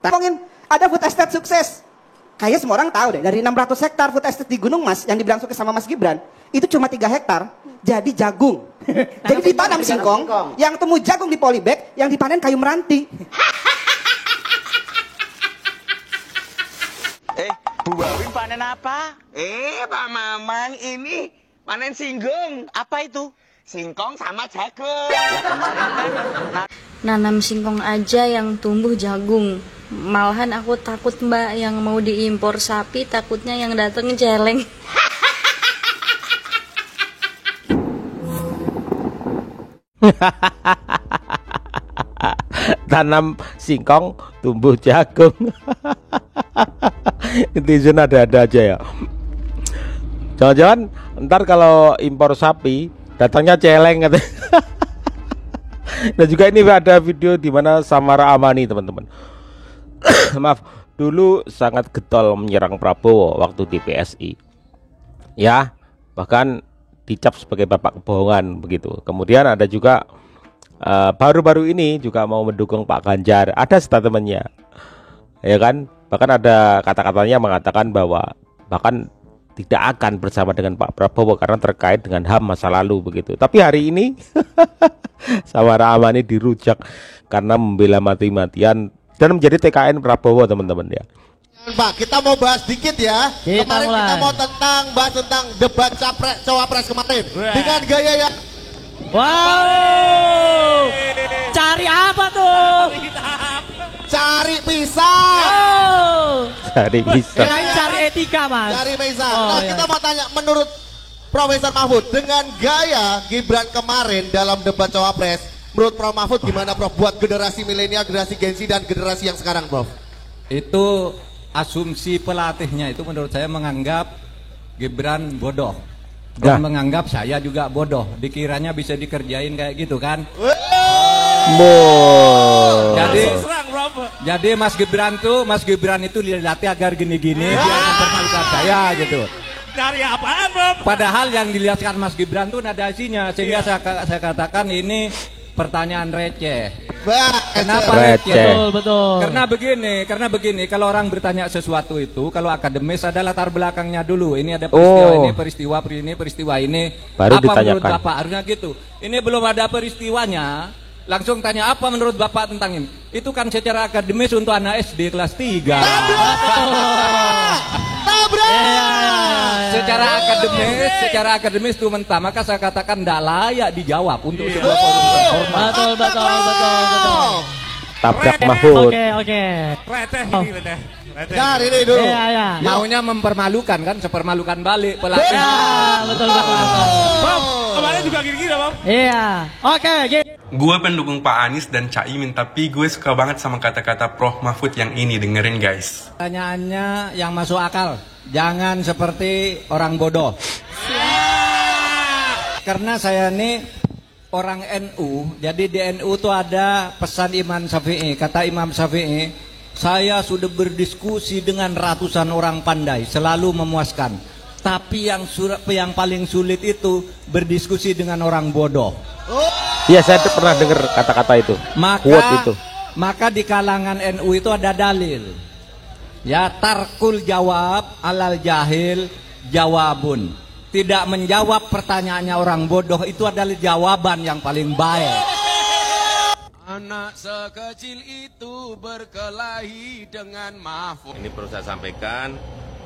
Ngomongin ada food estate sukses. Kayaknya semua orang tahu deh, dari 600 hektar food estate di Gunung Mas yang dibilang sukses sama Mas Gibran, itu cuma 3 hektar jadi jagung. Jadi ditanam singkong, yang temu jagung di polybag, yang dipanen kayu meranti. Bu Wawin panen apa? Pak Mamang, ini panen singkong. Apa itu? Singkong sama jagung. Ya kemarin kan Nanam singkong aja yang tumbuh jagung. Malahan aku takut mbak, yang mau diimpor sapi takutnya yang dateng celeng. Tanam singkong tumbuh jagung. Netizen ada-ada aja ya. Jangan-jangan ntar kalau impor sapi datangnya celeng katanya. Dan juga ini ada video di mana Samara Amani teman-teman. Maaf, dulu sangat getol menyerang Prabowo waktu di PSI. Ya, bahkan dicap sebagai bapak kebohongan begitu. Kemudian ada juga baru-baru ini juga mau mendukung Pak Ganjar. Ada statementnya, ya kan? Bahkan ada kata-katanya mengatakan bahwa bahkan tidak akan bersama dengan Pak Prabowo karena terkait dengan HAM masa lalu begitu. Tapi hari ini Samara Amani dirujak karena membela mati-matian dan menjadi TKN Prabowo teman-teman ya. Pak, kita mau bahas dikit ya. Kemarin kita mau bahas tentang debat cawapres kemarin dengan gaya yang wow. Cari apa tuh? Cari pisang. Cari pisang. Cari etika mas. Cari pisang. Nah kita mau tanya, menurut Profesor Mahfud dengan gaya Gibran kemarin dalam debat cawapres, menurut Prof Mahfud gimana Prof buat generasi milenial, generasi Gen Z dan generasi yang sekarang Prof? Itu asumsi pelatihnya itu menurut saya menganggap Gibran bodoh dan menganggap saya juga bodoh. Dikiranya bisa dikerjain kayak gitu kan? Jadi Mas Gibran itu dilatih agar gini-gini biar mempermalukan saya gitu. Dari apaan Bob? Padahal yang dilihatkan Mas Gibran tuh nada isinya, sehingga saya katakan ini pertanyaan receh. Kenapa receh? Betul. Karena begini, kalau orang bertanya sesuatu itu, kalau akademis ada latar belakangnya dulu. Ini ada peristiwa ini, baru apa ditanyakan. menurut Bapak harusnya gitu. Ini belum ada peristiwanya, langsung tanya apa menurut Bapak tentang ini. Itu kan secara akademis untuk anak SD kelas 3. Secara akademis itu mentah, maka saya katakan tidak layak dijawab untuk sebuah forum terhormat. Betul. Tabrak Mahfud. Oke. Reteh. Ini dulu. Maunya mempermalukan kan, sepermalukan balik pelatih. Betul. Bang, kemarin juga gini-gini Bang. Iya. Oke. Gue pendukung Pak Anies dan Caimin, tapi gue suka banget sama kata-kata Prof Mahfud yang ini, dengerin guys. Pertanyaannya yang masuk akal, jangan seperti orang bodoh. Karena saya ini orang NU, jadi di NU itu ada pesan Imam Syafi'i. Kata Imam Syafi'i, saya sudah berdiskusi dengan ratusan orang pandai, selalu memuaskan. Tapi yang paling sulit itu berdiskusi dengan orang bodoh. Iya, saya pernah dengar kata-kata itu. Maka di kalangan NU itu ada dalil. Ya, tarkul jawab alal jahil jawabun. Tidak menjawab pertanyaannya orang bodoh itu adalah jawaban yang paling baik. Anak sekecil itu berkelahi dengan Mahfud. Ini perlu saya sampaikan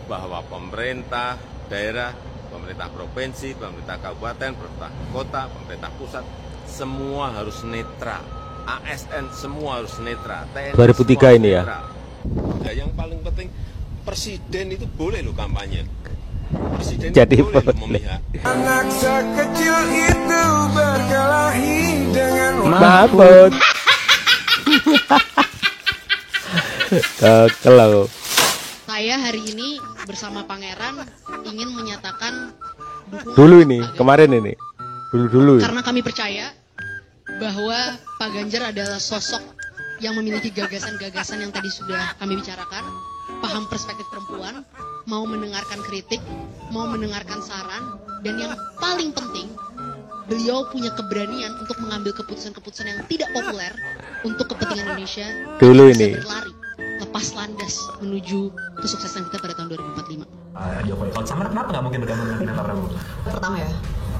bahwa pemerintah daerah, pemerintah provinsi, pemerintah kabupaten, pemerintah kota, pemerintah pusat, semua harus netral. ASN semua harus netral. TNI 2003 ini ya. Nah, yang paling penting presiden itu boleh loh kampanye. Presiden jadi boleh memihak. Anak sekecil itu berkelahi dengan Mahfud. Kalau saya hari ini bersama Pangeran ingin menyatakan dukungan dulu ini, kemarin ini, dulu. Karena kami percaya bahwa Pak Ganjar adalah sosok yang memiliki gagasan-gagasan yang tadi sudah kami bicarakan, paham perspektif perempuan, mau mendengarkan kritik, mau mendengarkan saran, dan yang paling penting, beliau punya keberanian untuk mengambil keputusan-keputusan yang tidak populer untuk kepentingan Indonesia. Dulu ini. Berlari pas landas menuju kesuksesan kita pada tahun 2045. Jokowi, kalau Samara kenapa nggak mungkin bergabung dengan Pak Prabowo? Pertama ya,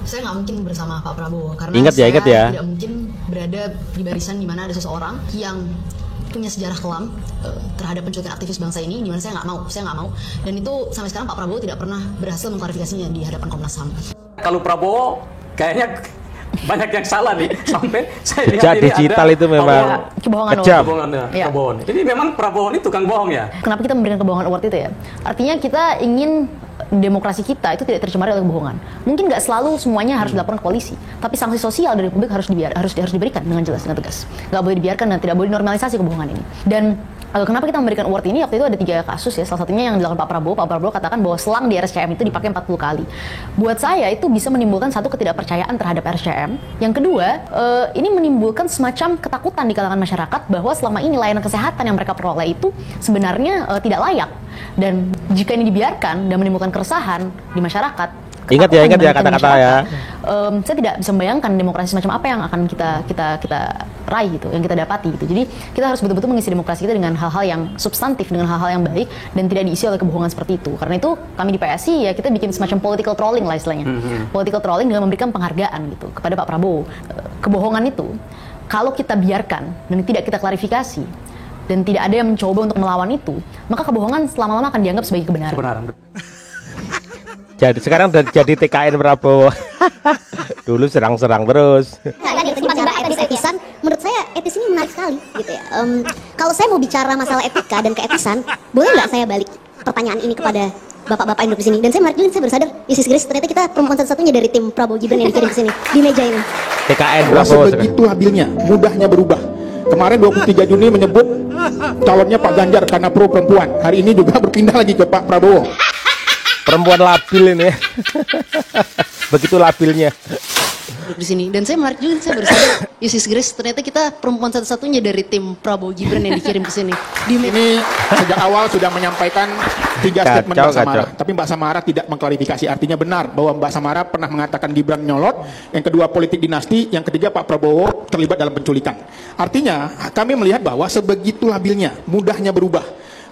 saya nggak mungkin bersama Pak Prabowo karena Ingat ya. tidak mungkin berada di barisan di mana ada seseorang yang punya sejarah kelam terhadap penculikan aktivis bangsa ini, di mana saya nggak mau, dan itu sampai sekarang Pak Prabowo tidak pernah berhasil mengklarifikasinya di hadapan Komnas HAM. Kalau Prabowo kayaknya banyak yang salah nih, sampai saya lihat Jejak ini digital ada itu memang kejam. kebohongan. Ini memang Prabowo ini tukang bohong ya. Kenapa kita memberikan kebohongan award itu ya? Artinya kita ingin demokrasi kita itu tidak tercemari oleh kebohongan. Mungkin nggak selalu semuanya harus dilaporkan ke polisi, tapi sanksi sosial dari publik harus diberikan dengan jelas, dengan tegas. Nggak boleh dibiarkan dan tidak boleh normalisasi kebohongan ini. Dan kenapa kita memberikan award ini? Waktu itu ada 3 kasus ya. Salah satunya yang dilakukan Pak Prabowo katakan bahwa selang di RSCM itu dipakai 40 kali. Buat saya itu bisa menimbulkan satu ketidakpercayaan terhadap RSCM. Yang kedua, ini menimbulkan semacam ketakutan di kalangan masyarakat bahwa selama ini layanan kesehatan yang mereka peroleh itu sebenarnya tidak layak. Dan jika ini dibiarkan dan menimbulkan keresahan di masyarakat, ingat ya kata-kata ya. Saya tidak bisa membayangkan demokrasi semacam apa yang akan kita raih gitu, yang kita dapati gitu. Jadi kita harus betul-betul mengisi demokrasi kita dengan hal-hal yang substantif, dengan hal-hal yang baik dan tidak diisi oleh kebohongan seperti itu. Karena itu kami di PSI ya kita bikin semacam political trolling lah istilahnya. Political trolling dengan memberikan penghargaan gitu kepada Pak Prabowo. Kebohongan itu kalau kita biarkan dan tidak kita klarifikasi dan tidak ada yang mencoba untuk melawan itu, maka kebohongan lama-lama akan dianggap sebagai kebenaran. Jadi sekarang udah jadi TKN Prabowo. Dulu serang-serang terus. Etisan, menurut saya etis ini menarik sekali gitu ya. Kalau saya mau bicara masalah etika dan keetisan, boleh nggak saya balik pertanyaan ini kepada bapak-bapak yang duduk di sini? Dan saya menarik juga, saya bersadar, Isis Grace ternyata kita perempuan satu-satunya dari tim Prabowo Gibran yang dikirim ke sini di meja ini. TKN Prabowo sebegitu habilnya, mudahnya berubah. Kemarin 23 Juni menyebut calonnya Pak Ganjar karena pro perempuan. Hari ini juga berpindah lagi ke Pak Prabowo. Perempuan labil ini. Begitu labilnya. Di sini, dan saya menarik juga, saya bersadar, Isis Grace ternyata kita perempuan satu-satunya dari tim Prabowo Gibran yang dikirim ke sini. Ini sejak awal sudah menyampaikan 3 statement Mbak Samara, tapi Mbak Samara tidak mengklarifikasi. Artinya benar bahwa Mbak Samara pernah mengatakan Gibran nyolot, yang kedua politik dinasti, yang ketiga Pak Prabowo terlibat dalam penculikan. Artinya kami melihat bahwa sebegitu labilnya, mudahnya berubah.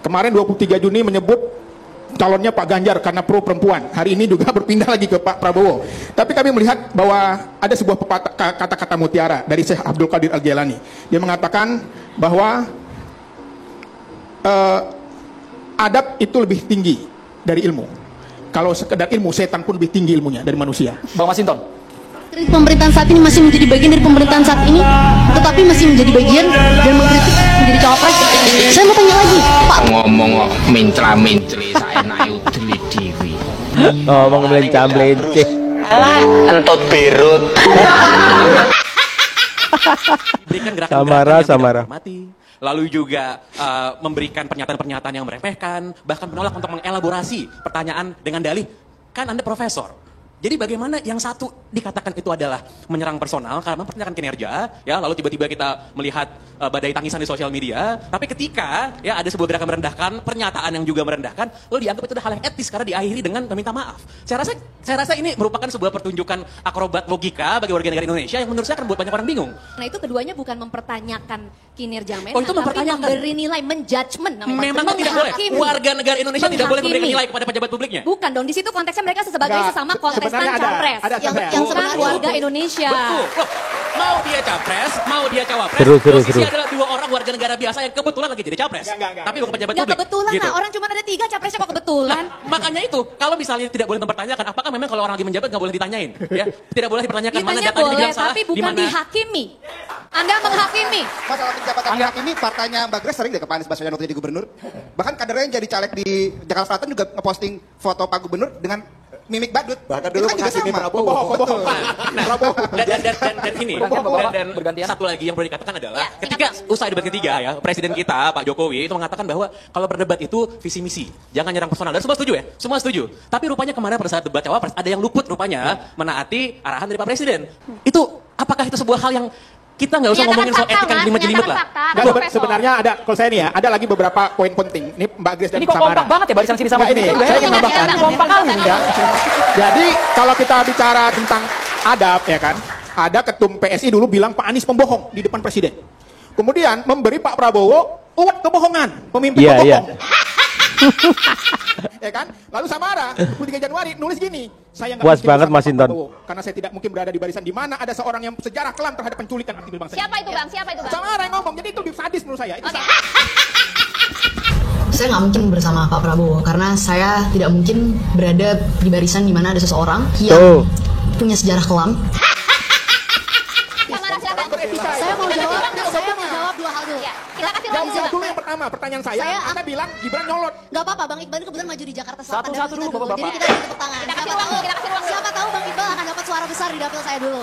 Kemarin 23 Juni menyebut calonnya Pak Ganjar karena pro perempuan. Hari ini juga berpindah lagi ke Pak Prabowo. Tapi kami melihat bahwa ada sebuah kata-kata mutiara dari Syekh Abdul Qadir Al-Jailani. Dia mengatakan bahwa adab itu lebih tinggi dari ilmu. Kalau sekedar ilmu, setan pun lebih tinggi ilmunya dari manusia. Bang Masinton. Pemerintahan saat ini masih menjadi bagian dari pemerintahan saat ini, tetapi masih menjadi bagian dan mengkritik menjadi cawapres. Saya mau tanya lagi, Pak. Ngomong mintra-mintri saya naik udeli dewi. Ngomong melenca-melenci. Entut birut. Berikan gerakan Samara. Lalu juga memberikan pernyataan-pernyataan yang meremehkan, bahkan menolak untuk mengelaborasi pertanyaan dengan dalih, kan Anda profesor. Jadi bagaimana yang satu dikatakan itu adalah menyerang personal karena mempertanyakan kinerja, ya, lalu tiba-tiba kita melihat badai tangisan di sosial media, tapi ketika ya ada sebuah gerakan merendahkan, pernyataan yang juga merendahkan, lalu dianggap itu adalah hal yang etis karena diakhiri dengan meminta maaf. Saya rasa ini merupakan sebuah pertunjukan akrobat logika bagi warga negara Indonesia yang menurut saya akan membuat banyak orang bingung. Nah itu keduanya bukan mempertanyakan kinerja Menhan, itu tapi memberi nilai, menjudgment. Memang tidak boleh. Warga negara Indonesia tidak boleh memberikan nilai kepada pejabat publiknya. Bukan dong, di situ konteksnya mereka sebagai sesama kontestan capres yang senang warga Indonesia. Betul. Loh, mau dia capres, mau dia cawapres. Posisi adalah 2 orang warga negara biasa yang kebetulan lagi jadi capres. Tapi bukan pejabat publik. Kebetulan gitu. lah, orang cuma ada 3 capresnya kok kebetulan. Makanya itu, kalau misalnya tidak boleh mempertanyakan, apakah memang kalau orang lagi menjabat nggak boleh ditanyain? Ya, tidak boleh dipertanyakan mana datanya boleh, dibilang salah, tapi bukan dihakimi. Anda menghakimi. Masalah penjabatan dihakimi, partainya Mbak Grace sering deh ke Pak Anies Baswedan waktu jadi gubernur. Bahkan kadernya yang jadi caleg di Jakarta Selatan juga ngeposting foto Pak Gubernur dengan mimik badut. Bahkan dulu menghakimi Prabowo. Dan ini, dan satu lagi yang perlu dikatakan adalah ketika usai debat ketiga ya, Presiden kita Pak Jokowi itu mengatakan bahwa kalau berdebat itu visi misi, jangan nyerang personal. Dan semua setuju ya, semua setuju. Tapi rupanya kemarin pada saat debat cawapres ada yang luput rupanya menaati arahan dari Pak Presiden. Itu apakah itu sebuah hal yang kita nggak usah ngomongin soal etika yang jelimet lah. Sebenarnya ada, kalau saya nih ya, ada lagi beberapa poin penting. Ini Mbak Grace dan Ini kok Samara. kompak banget ya barisan sini sama ini. Saya ingin menambahkan. Kompak kali enggak. Jadi kalau kita bicara tentang adab ya kan, ada ketum PSI dulu bilang Pak Anies pembohong di depan Presiden. Kemudian memberi Pak Prabowo Uwet kebohongan, pemimpin pebohong. Ya kan? Lalu Samara 23 Januari nulis gini, saya nggak puas mungkin banget bersama Mas Inton. Pak Prabowo, karena saya tidak mungkin berada di barisan di mana ada seorang yang sejarah kelam terhadap penculikan aktivis bangsa. Siapa itu Bang? Siapa itu Bang? Samara yang ngomong, jadi itu lebih sadis menurut saya. Itu Saya nggak mungkin bersama Pak Prabowo karena saya tidak mungkin berada di barisan di mana ada seseorang yang punya sejarah kelam. Saya mau jawab dua hal dulu. Kita kasih ruang jawab dulu yang pertama, pertanyaan saya Anda bilang Gibran nyolot. Gak apa-apa, Bang Iqbal ini kebetulan maju di Jakarta Selatan. Satu-satu dulu, Bapak-Bapak. Jadi kita tepuk tangan. Siapa tahu Bang Iqbal akan dapat suara besar di dapil saya dulu.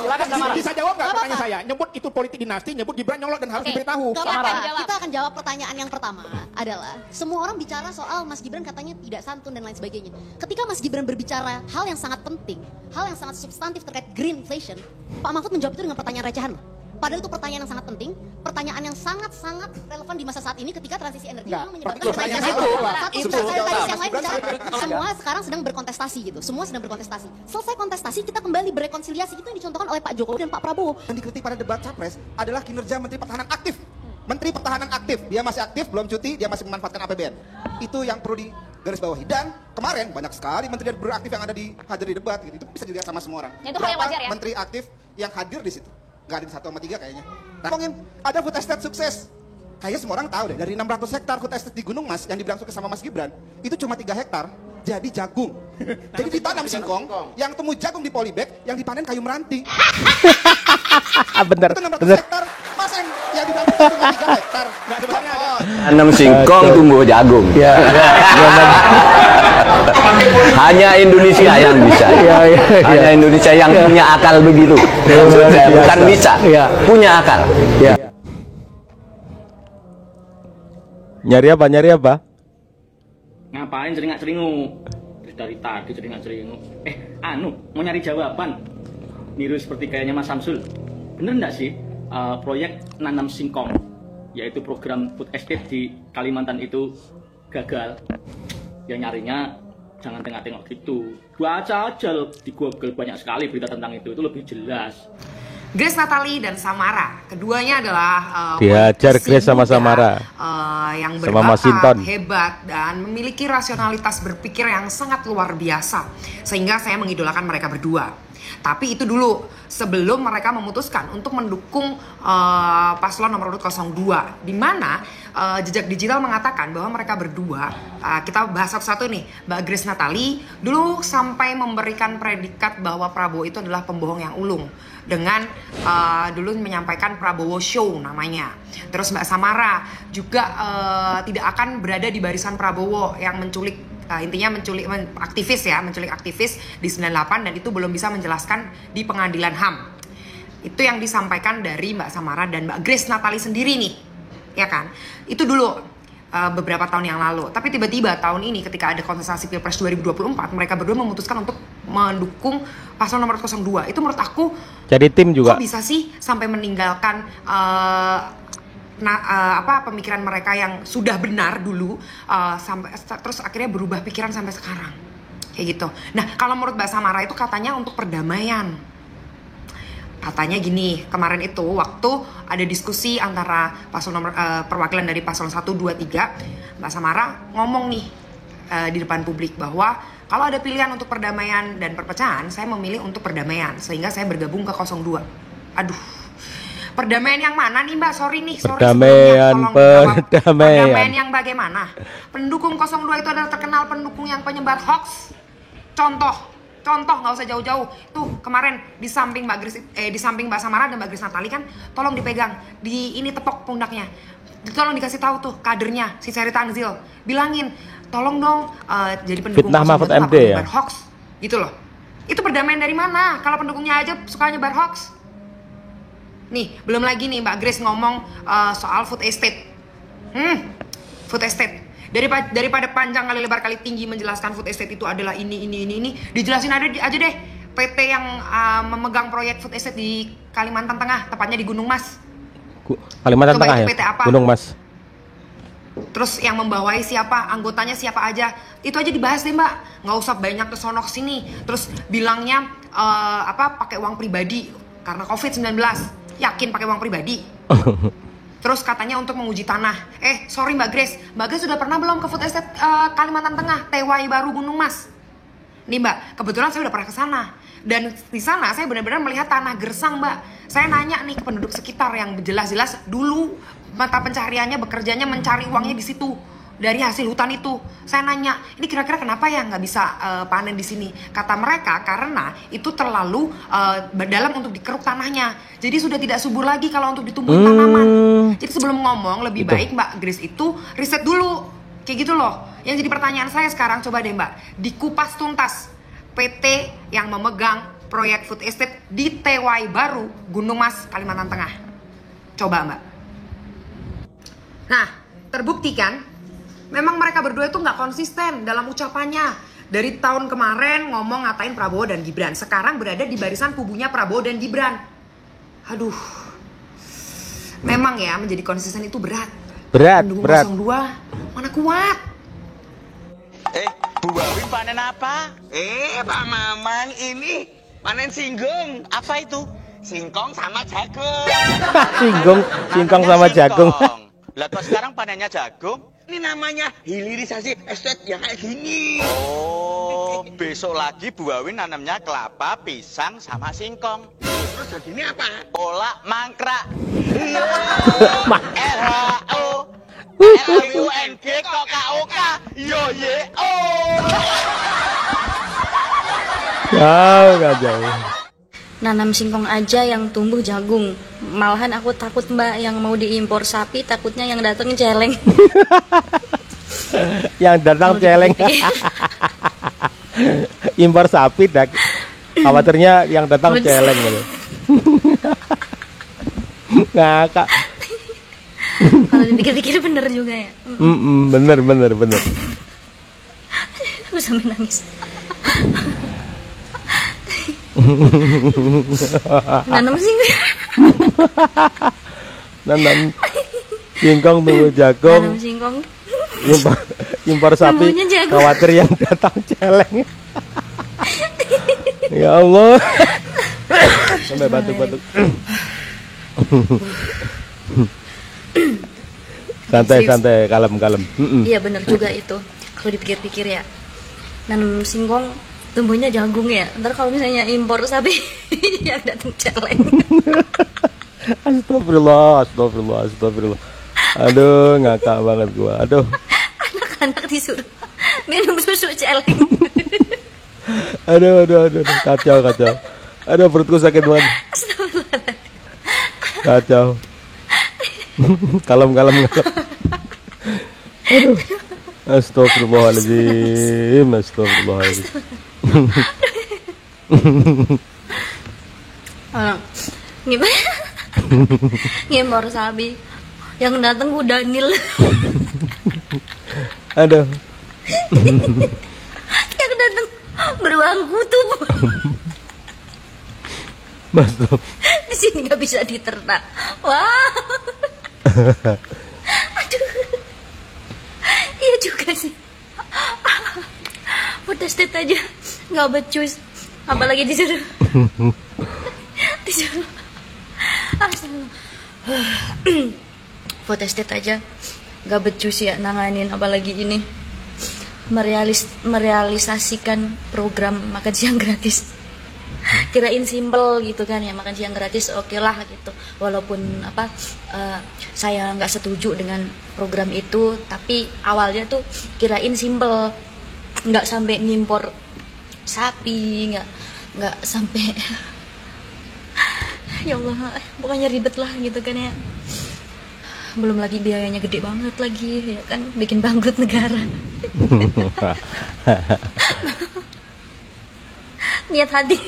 Bisa jawab nggak pertanyaan saya? Nyebut itu politik dinasti, nyebut Gibran nyolot dan harus diberitahu. Gak apa-apa, kita akan jawab pertanyaan yang pertama adalah semua orang bicara soal Mas Gibran katanya tidak santun dan lain sebagainya. Ketika Mas Gibran berbicara hal yang sangat penting, hal yang sangat substantif terkait green inflation, Pak Mahfud menjawab itu dengan pertanyaan recehan. Padahal itu pertanyaan yang sangat penting, pertanyaan yang sangat-sangat relevan di masa saat ini ketika transisi energi memang menyebabkan kenaikan semua sekarang sedang berkontestasi gitu. Semua sedang berkontestasi. Selesai kontestasi kita kembali berrekonsiliasi, itu yang dicontohkan oleh Pak Jokowi dan Pak Prabowo. Yang dikritik pada debat Capres adalah kinerja Menteri Pertahanan aktif. Menteri Pertahanan aktif, dia masih aktif, belum cuti, dia masih memanfaatkan APBN. Itu yang perlu digarisbawahi. Dan kemarin banyak sekali menteri beraktif yang ada hadir di debat gitu. Itu bisa dilihat sama semua orang. Itu hal yang wajar ya? Menteri aktif yang hadir di situ. Gak ada di 1 sama 3 kayaknya. Nah, ngomongin ada food estate sukses. Kayaknya semua orang tahu deh, dari 600 hektar food estate di Gunung Mas yang dibilang sukses sama Mas Gibran, itu cuma 3 hektar jadi jagung. Jadi ditanam singkong, yang temu jagung di polybag, yang dipanen kayu meranti. Bener, itu 600 bener. hektar. Mas yang dibilang sukses cuma 3 hektar. Tanam singkong tumbuh jagung. Hanya Indonesia yang bisa. Hanya Indonesia yang punya akal begitu. Bukan bisa, punya akal. Nyari apa? Nyari apa? Ngapain ceringat-ceringu? Dari tadi ceringat-ceringu. Mau nyari jawaban. Niru seperti kayaknya Mas Samsul. Bener nggak sih proyek nanam singkong, yaitu program food estate di Kalimantan itu gagal? Ya nyarinya jangan tengok-tengok gitu. Baca aja di Google, banyak sekali berita tentang itu lebih jelas. Grace Natali dan Samara, keduanya adalah diajar Grace sama Samara yang sama Mas Inton, hebat dan memiliki rasionalitas berpikir yang sangat luar biasa, sehingga saya mengidolakan mereka berdua. Tapi itu dulu sebelum mereka memutuskan untuk mendukung paslon nomor urut 02, di mana Jejak Digital mengatakan bahwa mereka berdua, kita bahas satu-satu nih, Mbak Grace Natali dulu sampai memberikan predikat bahwa Prabowo itu adalah pembohong yang ulung dengan dulu menyampaikan Prabowo Show namanya. Terus Mbak Samara juga tidak akan berada di barisan Prabowo yang menculik, intinya menculik aktivis di 98, dan itu belum bisa menjelaskan di pengadilan HAM. Itu yang disampaikan dari Mbak Samara dan Mbak Grace Natali sendiri nih, ya kan? Itu dulu beberapa tahun yang lalu. Tapi tiba-tiba tahun ini ketika ada kontestasi Pilpres 2024, mereka berdua memutuskan untuk mendukung paslon nomor 02. Itu menurut aku jadi tim juga. Kok bisa sih sampai meninggalkan pemikiran mereka yang sudah benar dulu sampai terus akhirnya berubah pikiran sampai sekarang kayak gitu. Nah, kalau menurut Mbak Samara itu katanya untuk perdamaian. Katanya gini, kemarin itu waktu ada diskusi antara paslon nomor perwakilan dari paslon 1, 2, 3, Mbak Samara ngomong nih di depan publik bahwa kalau ada pilihan untuk perdamaian dan perpecahan, saya memilih untuk perdamaian, sehingga saya bergabung ke 02. Aduh, perdamaian yang mana nih Mbak? Sorry perdamaian yang bagaimana? Pendukung 02 itu adalah terkenal pendukung yang penyebar hoax. Contoh nggak usah jauh-jauh. Tuh kemarin di samping Mbak Samara dan Mbak Grace Natali kan, tolong dipegang, ini tepok pundaknya. Tolong dikasih tahu tuh kadernya si Seri Tanzil, bilangin tolong dong jadi pendukung fitnah Mahfud MD ya. Hoax gitu loh. Itu perdamaian dari mana? Kalau pendukungnya aja suka nyebar hoax. Nih, belum lagi nih Mbak Grace ngomong soal food estate. Food estate. Daripada panjang kali lebar kali tinggi menjelaskan food estate itu adalah ini, dijelasin aja deh PT yang memegang proyek food estate di Kalimantan Tengah, tepatnya di Gunung Mas. Kalimantan Tengah ya? PT apa? Gunung Mas. Terus yang membawahi siapa, anggotanya siapa aja, itu aja dibahas deh Mbak. Nggak usah banyak kesana kesini. Terus bilangnya pakai uang pribadi karena COVID-19. Yakin pakai uang pribadi? Terus katanya untuk menguji tanah. Sorry Mbak Grace sudah pernah belum ke Food Estate Kalimantan Tengah, TWI Baru Gunung Mas? Nih Mbak, kebetulan saya udah pernah ke sana. Dan di sana saya benar-benar melihat tanah gersang Mbak. Saya nanya nih ke penduduk sekitar yang jelas-jelas dulu mata pencariannya, bekerjanya mencari uangnya di situ. Dari hasil hutan itu, saya nanya, ini kira-kira kenapa ya nggak bisa panen di sini? Kata mereka karena itu terlalu dalam untuk dikeruk tanahnya, jadi sudah tidak subur lagi kalau untuk ditumbuhin tanaman. Jadi sebelum ngomong lebih baik Mbak Grace itu riset dulu, kayak gitu loh. Yang jadi pertanyaan saya sekarang, coba deh Mbak, dikupas tuntas PT yang memegang proyek Food Estate di TWI Baru Gunung Mas, Kalimantan Tengah. Coba Mbak. Nah, terbukti kan? Memang mereka berdua itu nggak konsisten dalam ucapannya. Dari tahun kemarin ngomong ngatain Prabowo dan Gibran, sekarang berada di barisan kubunya Prabowo dan Gibran. Aduh, memang ya menjadi konsisten itu berat. Berat. 02 mana kuat. Bu Wawin panen apa? Pak Mamang ini panen singgung. Apa itu? Singkong sama jagung. Singkong sama jagung. Lah kok sekarang panennya jagung? Ini namanya hilirisasi estate yang kayak gini. Oh, besok lagi Bu Wawin nanamnya kelapa, pisang, sama singkong. Terus jadinya apa? Olah mangkrak. Iya. LHO LUNG kok KOK. Yo ye. Jauh gak jauh. Nanam singkong aja yang tumbuh jagung. Malahan aku takut Mbak, yang mau diimpor sapi takutnya yang datang celeng. Yang datang celeng. Impor sapi dak. Khawatirnya yang datang celeng gitu. Ngakak. Kalau dipikir-pikir bener juga ya. Bener. Aku sampai nangis. Nanam singkong tumbuh jagung. Nanam singkong. Impor sapi khawatir yang datang celeng. Ya Allah. Sampai batuk-batuk. Santai, kalem. Iya bener juga itu. Kalau dipikir-pikir ya, nanam singkong tumbuhnya jagung ya. Ntar kalau misalnya impor sapi yang datang celeng. Astagfirullah. Aduh, ngakak banget gua. Aduh. Anak-anak disuruh minum susu celeng. Aduh, kacau. Aduh, perutku sakit banget. Kacau. Kalem. Aduh. Astagfirullahaladzim. Gimana? Ngimpor sapi yang datang udah nil. Aduh. Yang datang beruang kutub. Mas, di sini nggak bisa diternak. Wah. Aduh. Iya juga sih. Food estate aja nggak becus, apalagi disuruh. Food estate aja nggak becus ya nanganin, apalagi ini merealisasikan program makan siang gratis. Kirain simple gitu kan ya, makan siang gratis oke lah gitu, walaupun saya nggak setuju dengan program itu, tapi awalnya tuh kirain simple, nggak sampai ngimpor sapi, nggak sampai ya Allah, pokoknya ribet lah gitu kan ya, belum lagi biayanya gede banget lagi ya kan, bikin bangkrut negara. Niat hati.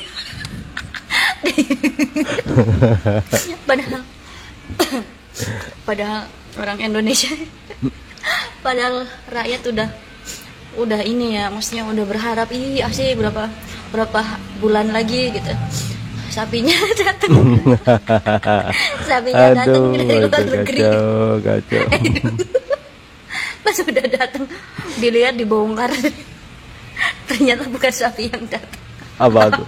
Padahal orang Indonesia, padahal rakyat udah ini ya, maksudnya udah berharap asih berapa bulan lagi gitu sapinya datang. Sapinya datang dari luar negeri. Kacau. Pas udah datang dilihat, dibongkar, ternyata bukan sapi yang datang. Apa tuh?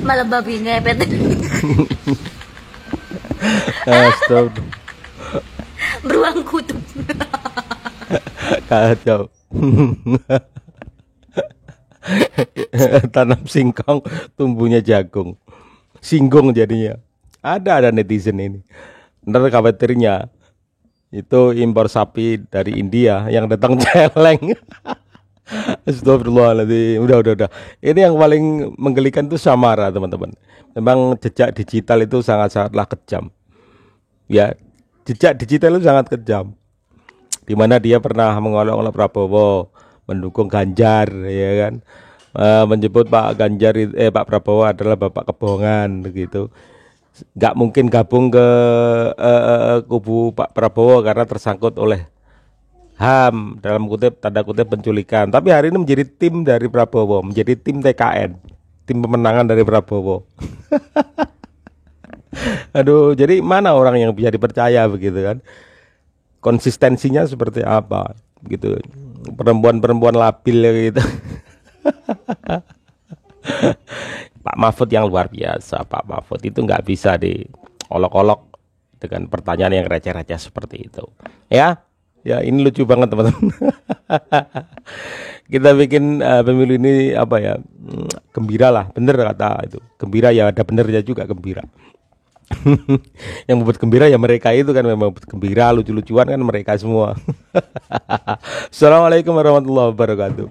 Malah babi ngepet. Astagfirullah. Beruang kutub. Kacau. Tanam singkong, tumbuhnya jagung. Singgung jadinya. Ada netizen ini. Ntar khawatirnya itu impor sapi dari India yang datang celeng. Astagfirullahaladzim. Udah. Ini yang paling menggelikan itu Samara, teman-teman. Memang jejak digital itu sangatlah kejam. Ya, jejak digital itu sangat kejam. Di mana dia pernah mengolok-olok Prabowo, mendukung Ganjar, ya kan? Menyebut Pak Prabowo adalah bapak kebohongan, begitu. Nggak mungkin gabung ke kubu Pak Prabowo karena tersangkut oleh HAM, dalam tanda kutip penculikan. Tapi hari ini menjadi tim dari Prabowo, menjadi tim TKN, tim pemenangan dari Prabowo. Aduh, jadi mana orang yang bisa dipercaya begitu kan? Konsistensinya seperti apa gitu. Perempuan-perempuan labil gitu. Pak Mahfud yang luar biasa. Pak Mahfud itu nggak bisa diolok-olok dengan pertanyaan yang receh-receh seperti itu. Ya ini lucu banget teman-teman. Kita bikin pemilu ini apa ya, gembira lah, bener kata itu. Gembira ya, ada benernya juga gembira. Yang membuat gembira ya mereka itu kan, memang membuat gembira, lucu-lucuan kan mereka semua. Assalamualaikum warahmatullahi wabarakatuh.